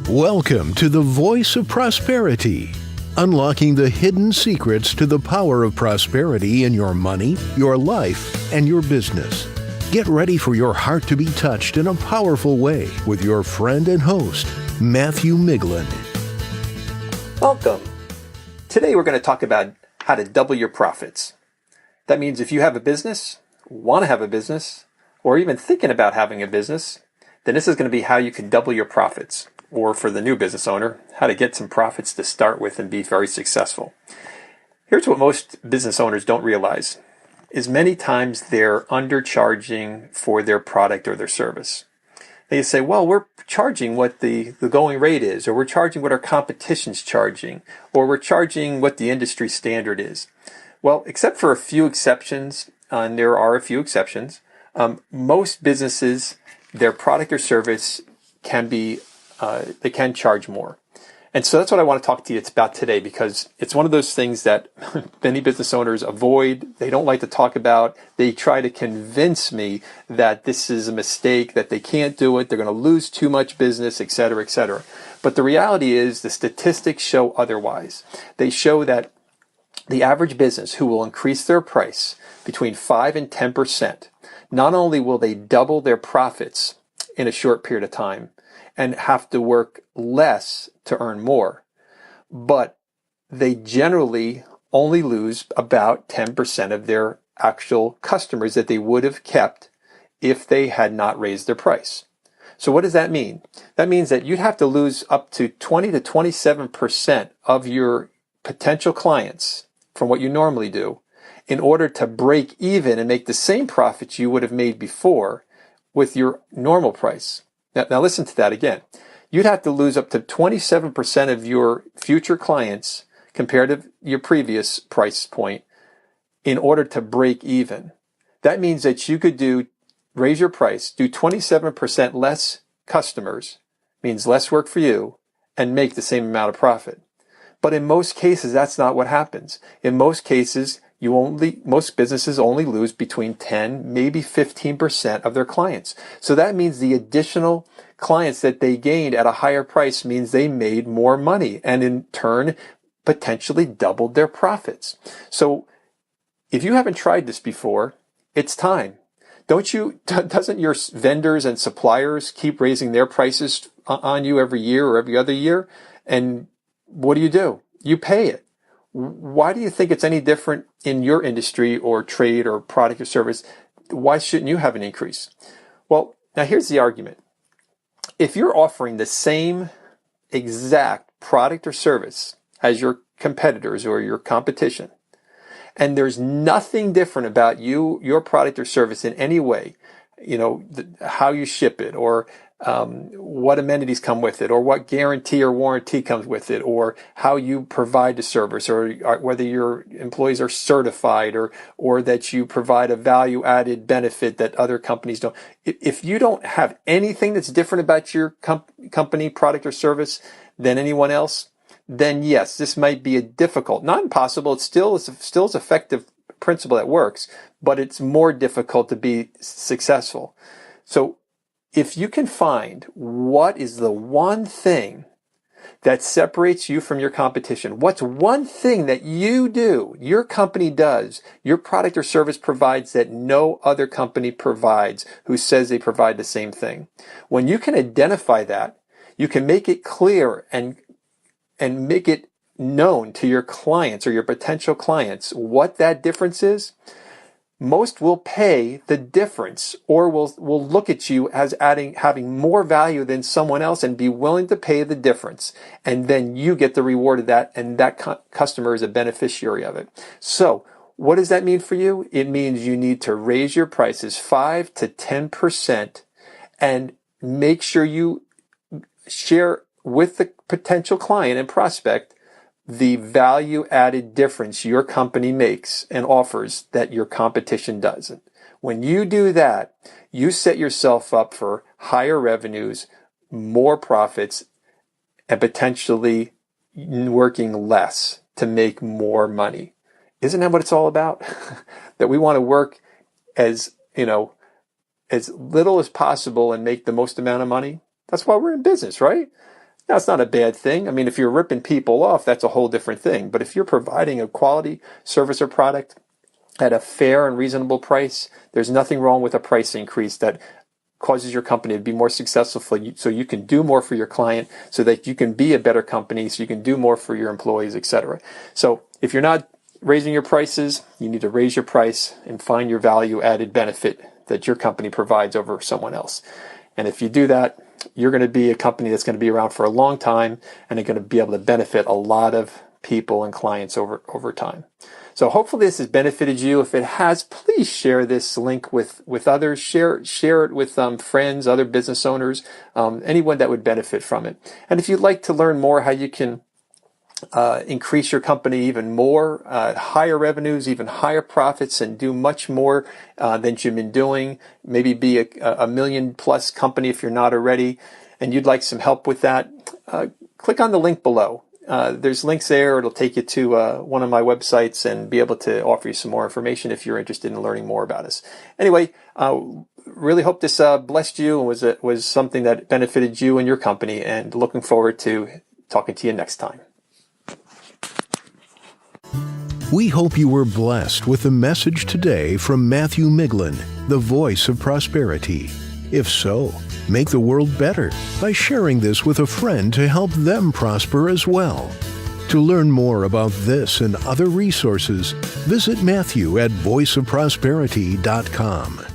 Welcome to the Voice of Prosperity, unlocking the hidden secrets to the power of prosperity in your money, your life, and your business. Get ready for your heart to be touched in a powerful way with your friend and host, Matthew Miglin. Welcome. Today we're going to talk about how to double your profits. That means if you have a business, want to have a business, or even thinking about having a business, then this is going to be how you can double your profits. Or for the new business owner, how to get some profits to start with and be very successful. Here's what most business owners don't realize, is many times they're undercharging for their product or their service. They say, well, we're charging what the going rate is, or we're charging what our competition's charging, or we're charging what the industry standard is. Well, except for a few exceptions, and there are a few exceptions, most businesses, their product or service can be they can charge more. And so that's what I want to talk to you about today, because it's one of those things that many business owners avoid. They don't like to talk about. They try to convince me that this is a mistake, that they can't do it, they're going to lose too much business, et cetera, et cetera. But the reality is the statistics show otherwise. They show that the average business who will increase their price between 5 and 10%, not only will they double their profits in a short period of time, and have to work less to earn more, but they generally only lose about 10% of their actual customers that they would have kept if they had not raised their price. So what does that mean? That means that you'd have to lose up to 20 to 27% of your potential clients from what you normally do in order to break even and make the same profits you would have made before with your normal price. Now listen to that again. You'd have to lose up to 27% of your future clients compared to your previous price point in order to break even. That means that you could raise your price, do 27% less customers, means less work for you, and make the same amount of profit. But in most cases, that's not what happens. In most cases, most businesses only lose between 10, maybe 15% of their clients. So that means the additional clients that they gained at a higher price means they made more money and in turn potentially doubled their profits. So if you haven't tried this before, it's time. Doesn't your vendors and suppliers keep raising their prices on you every year or every other year? And what do? You pay it. Why do you think it's any different in your industry or trade or product or service? Why shouldn't you have an increase? Well, now here's the argument. If you're offering the same exact product or service as your competitors or your competition, and there's nothing different about your product or service in any way, how you ship it, or what amenities come with it, or what guarantee or warranty comes with it, or how you provide the service, or whether your employees are certified, or that you provide a value-added benefit that other companies don't. If you don't have anything that's different about your company, product, or service than anyone else, then yes, this might be not impossible. It's still is effective principle that works, but it's more difficult to be successful. So if you can find what is the one thing that separates you from your competition, what's one thing that you do, your company does, your product or service provides that no other company provides who says they provide the same thing. When you can identify that, you can make it clear and make it known to your clients or your potential clients what that difference is. Most will pay the difference or will look at you as having more value than someone else and be willing to pay the difference. And then you get the reward of that, and that customer is a beneficiary of it. So what does that mean for you? It means you need to raise your prices 5 to 10% and make sure you share with the potential client and prospect the value-added difference your company makes and offers that your competition doesn't. When you do that, you set yourself up for higher revenues, more profits, and potentially working less to make more money. Isn't that what it's all about? That we want to work as little as possible and make the most amount of money? That's why we're in business, right? Now, it's not a bad thing. I mean, if you're ripping people off, that's a whole different thing. But if you're providing a quality service or product at a fair and reasonable price, there's nothing wrong with a price increase that causes your company to be more successful so you can do more for your client, so that you can be a better company, so you can do more for your employees, etc. So if you're not raising your prices, you need to raise your price and find your value added benefit that your company provides over someone else. And if you do that, you're going to be a company that's going to be around for a long time, and they're going to be able to benefit a lot of people and clients over time. So hopefully this has benefited you. If it has, please share this link with others. Share it with friends, other business owners, anyone that would benefit from it. And if you'd like to learn more how you can increase your company even more, higher revenues, even higher profits, and do much more than you've been doing, maybe be a $1 million+ company if you're not already, and you'd like some help with that, click on the link below. There's links there. It'll take you to one of my websites and be able to offer you some more information if you're interested in learning more about us. Anyway, really hope this blessed you and was something that benefited you and your company, and looking forward to talking to you next time. We hope you were blessed with the message today from Matthew Miglin, the voice of prosperity. If so, make the world better by sharing this with a friend to help them prosper as well. To learn more about this and other resources, visit Matthew at voiceofprosperity.com.